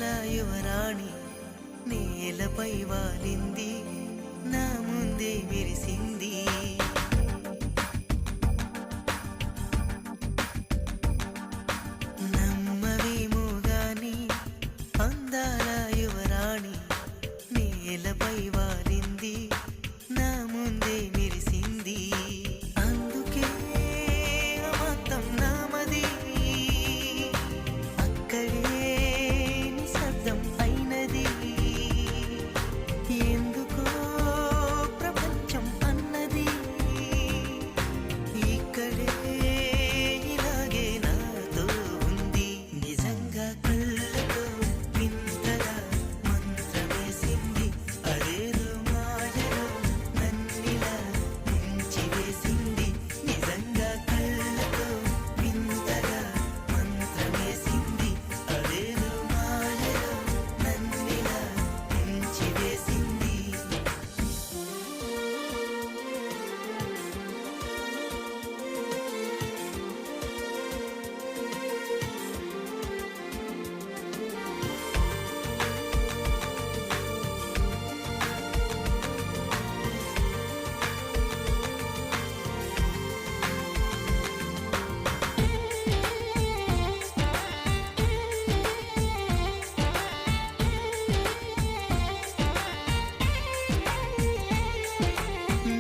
అందాల యువరాణి నేలపై వాలింది, నా ముందే మెరిసింది. నమ్మవేమో గాని అందాల యువరాణి నేలపై వాలింది, నా ముందే మెరిసింది. అందుకే మొత్తం నామది, అక్కడే నిశ్శబ్దం అయినది. ఎందుకో ప్రపంచం అన్నది ఇక్కడే ఇలాగే నాతో ఉంది. నిజంగా కళ్ళతో వింతగా మంత్రమేసింది, అదేదో మాయలో నన్నిలా ముంచివేసింది. నిజంగా కళ్ళతో వింతగా మంత్రమేసింది, అదేదో మాయలో నన్నిలా ముంచివేసింది.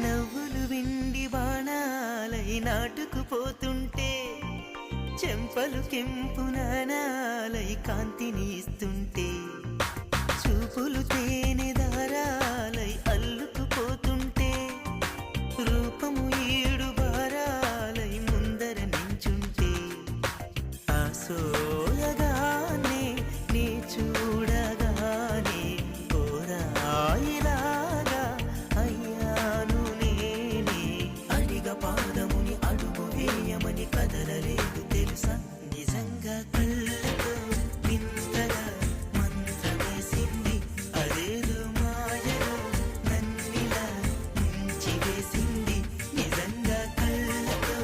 నవ్వులు వెండి బాణాలై నాటుకుపోతుంటే, చెంపలు కెంపు నాణాలై కాంతిని ఇస్తుంటే, చూపులు తేనె దారాలై అల్లుకుపోతుంటే, రూపము ఏడు బారాలై ముందర నించుంటే, ఆ సోయగానే నీ చూడగానే కోరాయిలాగా అయ్యాను నేనే. అడిగ పాదముని అడుగు వేయమని కదలలేదు తెలుసా. నిజంగా కళ్ళతో వింతగా మంత్రమేసింది, అదేదో మాయలో నన్నిలా ముంచివేసింది. నిజంగా కళ్ళతో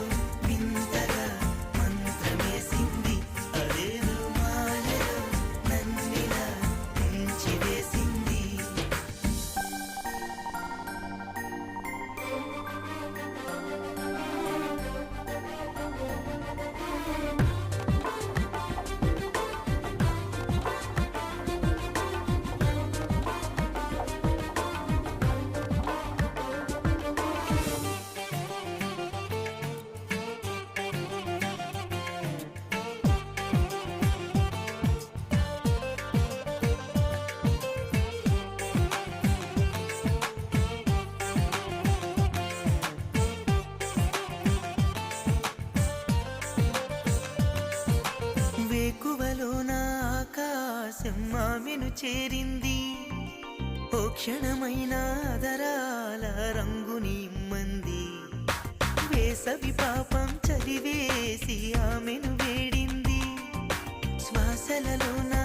వింతగా మంత్రమేసింది, అదేదో మాయలో నన్నిలా ముంచివేసింది. వేకువలో నా ఆకాశం ఆమెను చేరింది, ఓ క్షణమైన ఆదరాల రంగుని ఇమ్మంది. వేసవి పాపం చలివేసి ఆమెను వేడింది, శ్వాసలలో నా